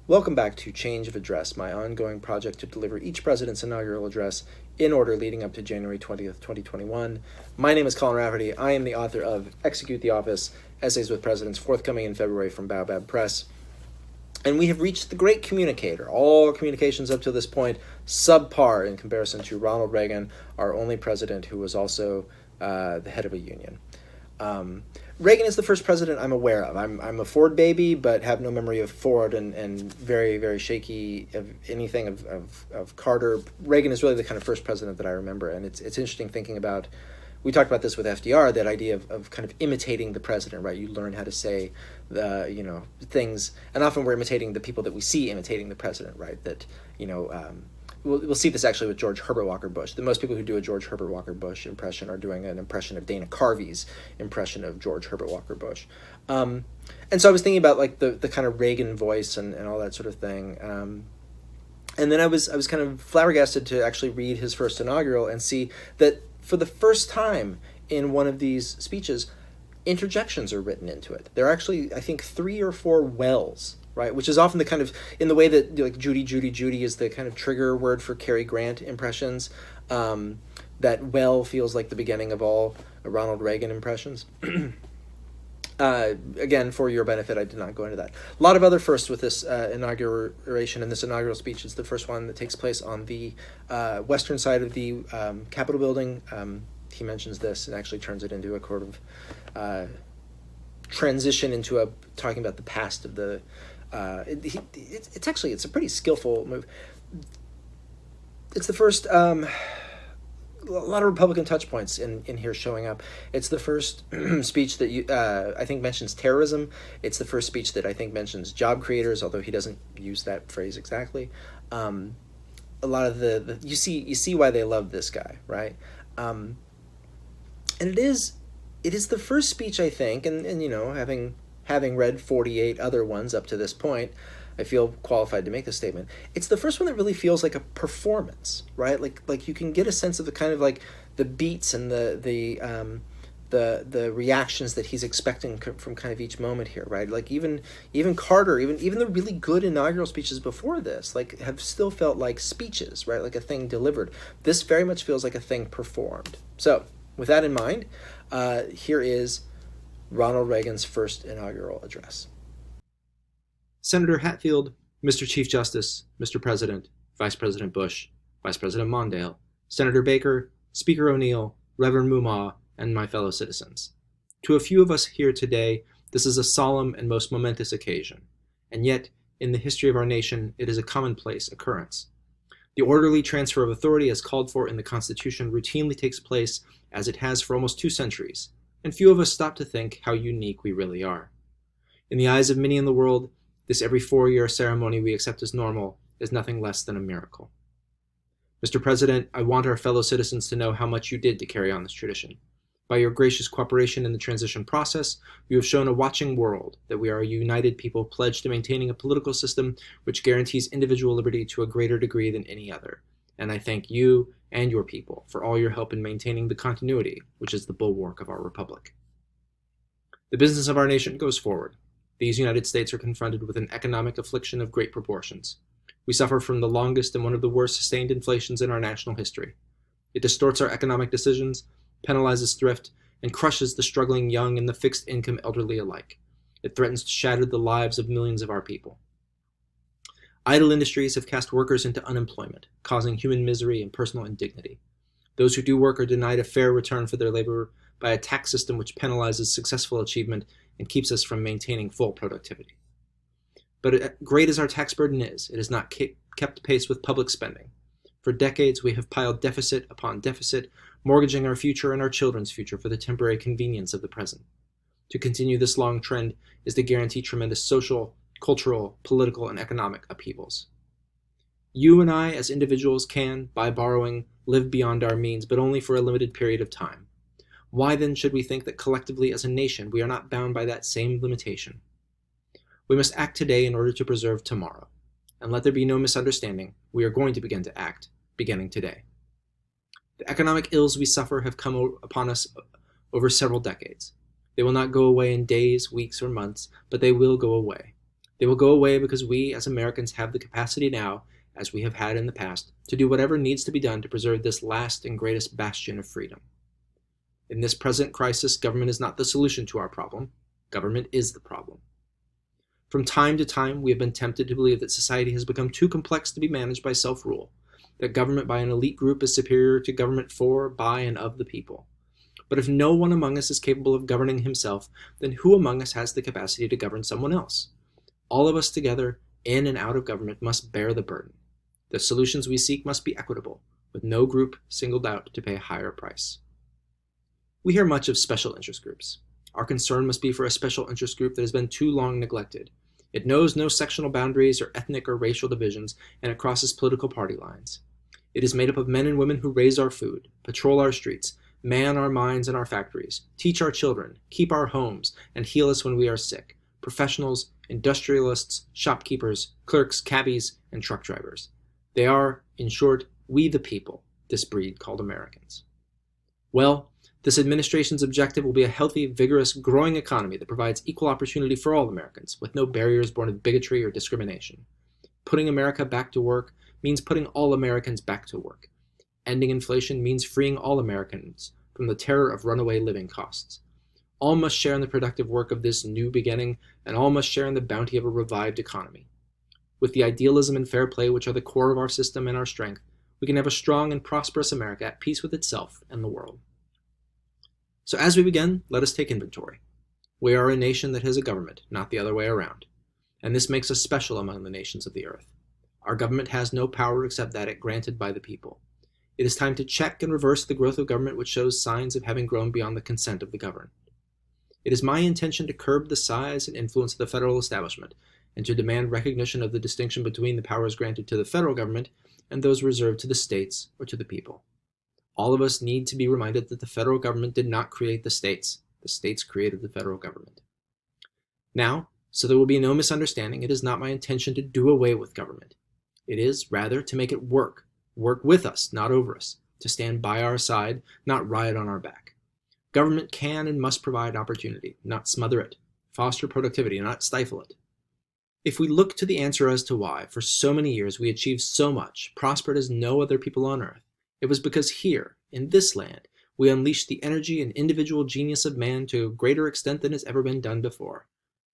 Welcome back to Change of Address, my ongoing project to deliver each president's inaugural address in order leading up to January 20th, 2021. My name is Colin Rafferty. I am the author of Execute the Office, Essays with Presidents, forthcoming in February from Baobab Press. And we have reached the great communicator. All communications up to this point, subpar in comparison to Ronald Reagan, our only president who was also the head of a union. Reagan is the first president I'm aware of. I'm a Ford baby, but have no memory of Ford and very, very shaky of anything of Carter. Reagan is really the kind of first president that I remember, and it's interesting thinking about, we talked about this with FDR, that idea of kind of imitating the president, right? You learn how to say things, and often we're imitating the people that we see imitating the president, right? That, we'll see this actually with George Herbert Walker Bush. The most people who do a George Herbert Walker Bush impression are doing an impression of Dana Carvey's impression of George Herbert Walker Bush. And so I was thinking about like the kind of Reagan voice and all that sort of thing. And then I was kind of flabbergasted to actually read his first inaugural and see that for the first time in one of these speeches, interjections are written into it. There are actually, I think, 3 or 4 wells, right? Which is often the kind of, in the way that like Judy, Judy, Judy is the kind of trigger word for Cary Grant impressions. That well feels like the beginning of all Ronald Reagan impressions. Again, for your benefit, I did not go into that. A lot of other firsts with this inauguration and this inaugural speech. It's the first one that takes place on the western side of the Capitol building. He mentions this and actually turns it into a sort of transition into talking about the past of the. It's a pretty skillful move. It's the first. A lot of Republican touch points in here showing up. It's the first speech that I think mentions terrorism. It's the first speech that I think mentions job creators, although he doesn't use that phrase exactly. A lot of you see why they love this guy, right? And it is the first speech, I think, and having read 48 other ones up to this point, I feel qualified to make this statement. It's the first one that really feels like a performance, right? Like you can get a sense of the kind of like the beats and the reactions that he's expecting from kind of each moment here, right? Like even Carter, even the really good inaugural speeches before this, like have still felt like speeches, right? Like a thing delivered. This very much feels like a thing performed. So with that in mind, here is Ronald Reagan's first inaugural address. Senator Hatfield, Mr. Chief Justice, Mr. President, Vice President Bush, Vice President Mondale, Senator Baker, Speaker O'Neill, Reverend Mumma, and my fellow citizens. To a few of us here today, this is a solemn and most momentous occasion, and yet, in the history of our nation, it is a commonplace occurrence. The orderly transfer of authority as called for in the Constitution routinely takes place as it has for almost 2 centuries, and few of us stop to think how unique we really are. In the eyes of many in the world, this every 4-year ceremony we accept as normal is nothing less than a miracle. Mr. President, I want our fellow citizens to know how much you did to carry on this tradition. By your gracious cooperation in the transition process, you have shown a watching world that we are a united people pledged to maintaining a political system which guarantees individual liberty to a greater degree than any other. And I thank you and your people for all your help in maintaining the continuity, which is the bulwark of our republic. The business of our nation goes forward. These United States are confronted with an economic affliction of great proportions. We suffer from the longest and one of the worst sustained inflations in our national history. It distorts our economic decisions, penalizes thrift, and crushes the struggling young and the fixed income elderly alike. It threatens to shatter the lives of millions of our people. Idle industries have cast workers into unemployment, causing human misery and personal indignity. Those who do work are denied a fair return for their labor by a tax system which penalizes successful achievement and keeps us from maintaining full productivity. But great as our tax burden is, it has not kept pace with public spending. For decades, we have piled deficit upon deficit, mortgaging our future and our children's future for the temporary convenience of the present. To continue this long trend is to guarantee tremendous social, cultural, political, and economic upheavals. You and I, as individuals, can, by borrowing, live beyond our means, but only for a limited period of time. Why then should we think that collectively as a nation we are not bound by that same limitation? We must act today in order to preserve tomorrow. And let there be no misunderstanding, we are going to begin to act, beginning today. The economic ills we suffer have come upon us over several decades. They will not go away in days, weeks, or months, but they will go away. They will go away because we, as Americans, have the capacity now, as we have had in the past, to do whatever needs to be done to preserve this last and greatest bastion of freedom. In this present crisis, government is not the solution to our problem. Government is the problem. From time to time, we have been tempted to believe that society has become too complex to be managed by self-rule, that government by an elite group is superior to government for, by, and of the people. But if no one among us is capable of governing himself, then who among us has the capacity to govern someone else? All of us together, in and out of government, must bear the burden. The solutions we seek must be equitable, with no group singled out to pay a higher price. We hear much of special interest groups. Our concern must be for a special interest group that has been too long neglected. It knows no sectional boundaries or ethnic or racial divisions, and it crosses political party lines. It is made up of men and women who raise our food, patrol our streets, man our mines and our factories, teach our children, keep our homes, and heal us when we are sick. Professionals, industrialists, shopkeepers, clerks, cabbies, and truck drivers. They are, in short, we the people, this breed called Americans. Well, this administration's objective will be a healthy, vigorous, growing economy that provides equal opportunity for all Americans, with no barriers born of bigotry or discrimination. Putting America back to work means putting all Americans back to work. Ending inflation means freeing all Americans from the terror of runaway living costs. All must share in the productive work of this new beginning, and all must share in the bounty of a revived economy. With the idealism and fair play which are the core of our system and our strength, we can have a strong and prosperous America at peace with itself and the world. So as we begin, let us take inventory. We are a nation that has a government, not the other way around. And this makes us special among the nations of the earth. Our government has no power except that it granted by the people. It is time to check and reverse the growth of government which shows signs of having grown beyond the consent of the governed. It is my intention to curb the size and influence of the federal establishment, and to demand recognition of the distinction between the powers granted to the federal government and those reserved to the states or to the people. All of us need to be reminded that the federal government did not create the states created the federal government. Now, so there will be no misunderstanding, it is not my intention to do away with government. It is, rather, to make it work with us, not over us, to stand by our side, not ride on our back. Government can and must provide opportunity, not smother it, foster productivity, not stifle it. If we look to the answer as to why, for so many years, we achieved so much, prospered as no other people on earth, it was because here, in this land, we unleashed the energy and individual genius of man to a greater extent than has ever been done before.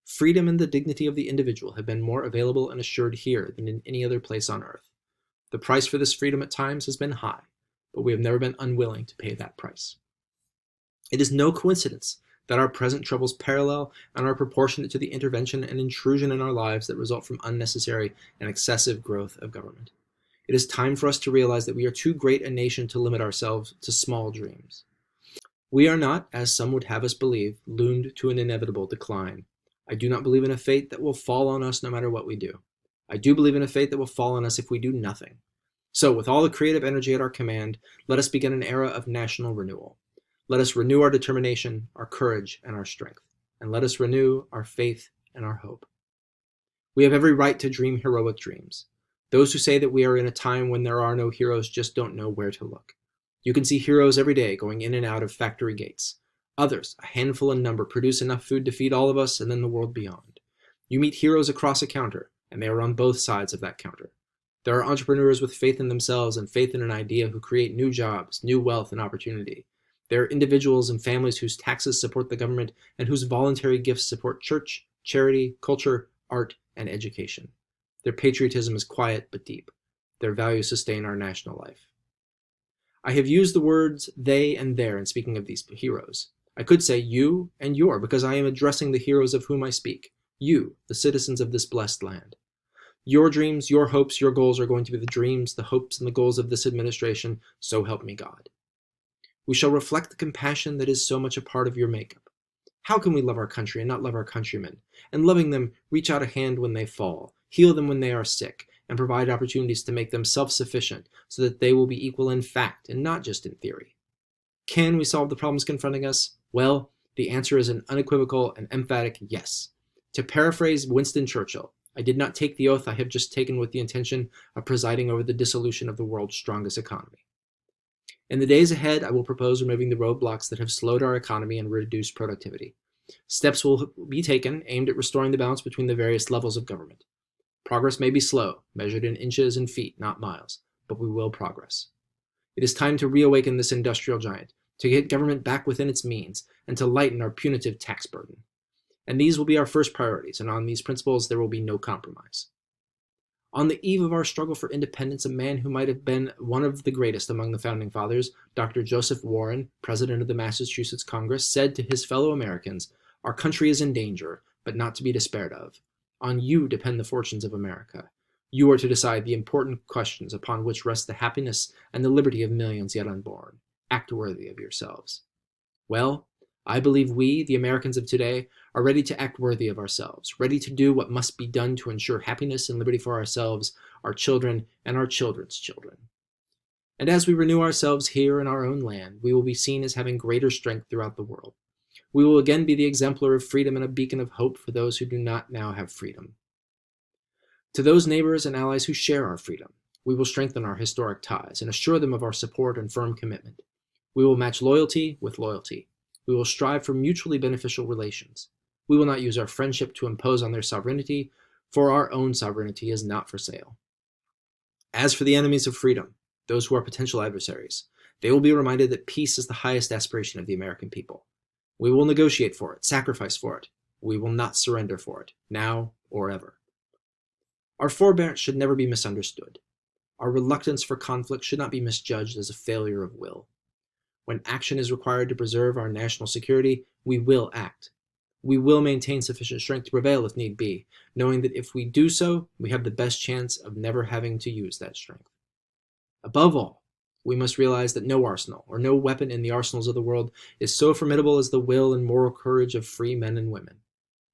Freedom and the dignity of the individual have been more available and assured here than in any other place on earth. The price for this freedom at times has been high, but we have never been unwilling to pay that price. It is no coincidence that our present troubles parallel and are proportionate to the intervention and intrusion in our lives that result from unnecessary and excessive growth of government. It is time for us to realize that we are too great a nation to limit ourselves to small dreams. We are not, as some would have us believe, doomed to an inevitable decline. I do not believe in a fate that will fall on us no matter what we do. I do believe in a fate that will fall on us if we do nothing. So, with all the creative energy at our command, let us begin an era of national renewal. Let us renew our determination, our courage, and our strength. And let us renew our faith and our hope. We have every right to dream heroic dreams. Those who say that we are in a time when there are no heroes just don't know where to look. You can see heroes every day going in and out of factory gates. Others, a handful in number, produce enough food to feed all of us and then the world beyond. You meet heroes across a counter, and they are on both sides of that counter. There are entrepreneurs with faith in themselves and faith in an idea who create new jobs, new wealth, and opportunity. There are individuals and families whose taxes support the government and whose voluntary gifts support church, charity, culture, art, and education. Their patriotism is quiet but deep. Their values sustain our national life. I have used the words they and their in speaking of these heroes. I could say you and your, because I am addressing the heroes of whom I speak. You, the citizens of this blessed land. Your dreams, your hopes, your goals are going to be the dreams, the hopes, and the goals of this administration, so help me God. We shall reflect the compassion that is so much a part of your makeup. How can we love our country and not love our countrymen, and loving them reach out a hand when they fall, heal them when they are sick, and provide opportunities to make them self-sufficient so that they will be equal in fact and not just in theory? Can we solve the problems confronting us? Well, the answer is an unequivocal and emphatic yes. To paraphrase Winston Churchill, I did not take the oath I have just taken with the intention of presiding over the dissolution of the world's strongest economy. In the days ahead, I will propose removing the roadblocks that have slowed our economy and reduced productivity. Steps will be taken aimed at restoring the balance between the various levels of government. Progress may be slow, measured in inches and feet, not miles, but we will progress. It is time to reawaken this industrial giant, to get government back within its means, and to lighten our punitive tax burden. And these will be our first priorities, and on these principles there will be no compromise. On the eve of our struggle for independence, a man who might have been one of the greatest among the founding fathers, Dr. Joseph Warren, president of the Massachusetts Congress, said to his fellow Americans, "Our country is in danger, but not to be despaired of. On you depend the fortunes of America. You are to decide the important questions upon which rest the happiness and the liberty of millions yet unborn. Act worthy of yourselves." Well, I believe we, the Americans of today, are ready to act worthy of ourselves, ready to do what must be done to ensure happiness and liberty for ourselves, our children, and our children's children. And as we renew ourselves here in our own land, we will be seen as having greater strength throughout the world. We will again be the exemplar of freedom and a beacon of hope for those who do not now have freedom. To those neighbors and allies who share our freedom, we will strengthen our historic ties and assure them of our support and firm commitment. We will match loyalty with loyalty. We will strive for mutually beneficial relations. We will not use our friendship to impose on their sovereignty, for our own sovereignty is not for sale. As for the enemies of freedom, those who are potential adversaries, they will be reminded that peace is the highest aspiration of the American people. We will negotiate for it, sacrifice for it. We will not surrender for it, now or ever. Our forbearance should never be misunderstood. Our reluctance for conflict should not be misjudged as a failure of will. When action is required to preserve our national security, we will act. We will maintain sufficient strength to prevail if need be, knowing that if we do so, we have the best chance of never having to use that strength. Above all, we must realize that no arsenal or no weapon in the arsenals of the world is so formidable as the will and moral courage of free men and women.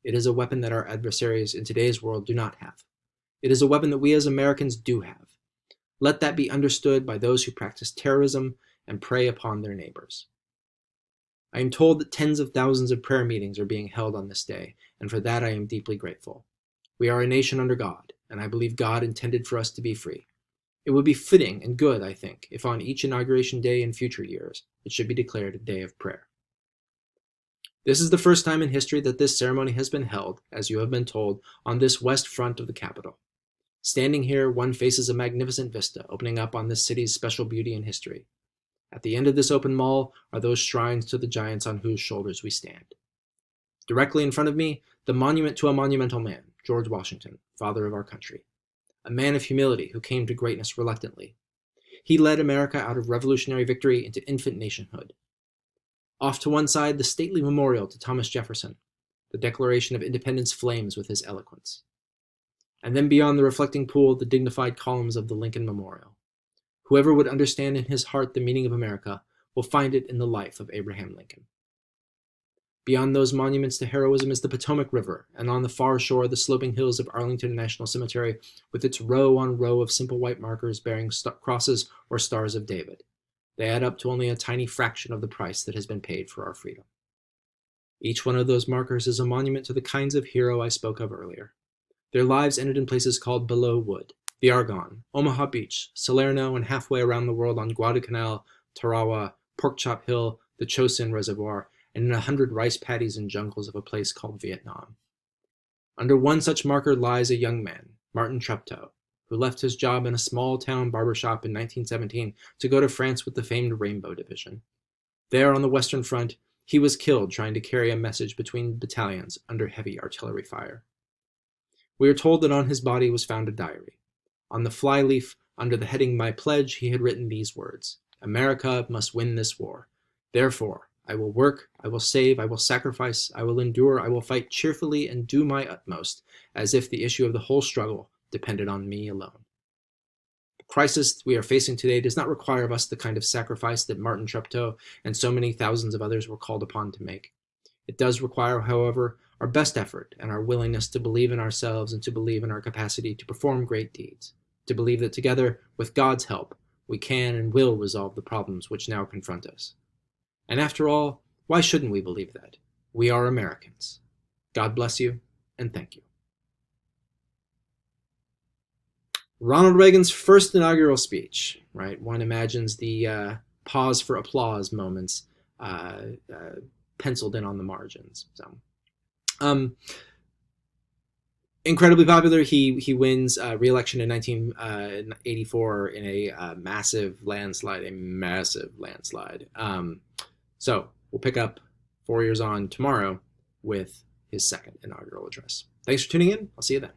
It is a weapon that our adversaries in today's world do not have. It is a weapon that we as Americans do have. Let that be understood by those who practice terrorism and prey upon their neighbors. I am told that tens of thousands of prayer meetings are being held on this day, and for that I am deeply grateful. We are a nation under God, and I believe God intended for us to be free. It would be fitting and good, I think, if on each inauguration day in future years, it should be declared a day of prayer. This is the first time in history that this ceremony has been held, as you have been told, on this west front of the Capitol. Standing here, one faces a magnificent vista opening up on this city's special beauty and history. At the end of this open mall are those shrines to the giants on whose shoulders we stand. Directly in front of me, the monument to a monumental man, George Washington, father of our country. A man of humility who came to greatness reluctantly. He led America out of revolutionary victory into infant nationhood. Off to one side, the stately memorial to Thomas Jefferson. The Declaration of Independence flames with his eloquence. And then beyond the reflecting pool, the dignified columns of the Lincoln Memorial. Whoever would understand in his heart the meaning of America will find it in the life of Abraham Lincoln. Beyond those monuments to heroism is the Potomac River, and on the far shore the sloping hills of Arlington National Cemetery with its row on row of simple white markers bearing crosses or stars of David. They add up to only a tiny fraction of the price that has been paid for our freedom. Each one of those markers is a monument to the kinds of hero I spoke of earlier. Their lives ended in places called Below Wood, the Argonne, Omaha Beach, Salerno, and halfway around the world on Guadalcanal, Tarawa, Porkchop Hill, the Chosin Reservoir, and in 100 rice paddies and jungles of a place called Vietnam. Under one such marker lies a young man, Martin Treptow, who left his job in a small-town barbershop in 1917 to go to France with the famed Rainbow Division. There on the Western Front, he was killed trying to carry a message between battalions under heavy artillery fire. We are told that on his body was found a diary. On the flyleaf, under the heading My Pledge, he had written these words: "America must win this war. Therefore, I will work, I will save, I will sacrifice, I will endure, I will fight cheerfully and do my utmost, as if the issue of the whole struggle depended on me alone." The crisis we are facing today does not require of us the kind of sacrifice that Martin Treptow and so many thousands of others were called upon to make. It does require, however, our best effort and our willingness to believe in ourselves and to believe in our capacity to perform great deeds, to believe that together, with God's help, we can and will resolve the problems which now confront us. And after all, why shouldn't we believe that? We are Americans. God bless you, and thank you. Ronald Reagan's first inaugural speech, right? One imagines the pause for applause moments penciled in on the margins. So Um, Incredibly popular. He wins re-election in 1984 in a massive landslide. So we'll pick up 4 years on tomorrow with his second inaugural address. Thanks for tuning in. I'll see you then.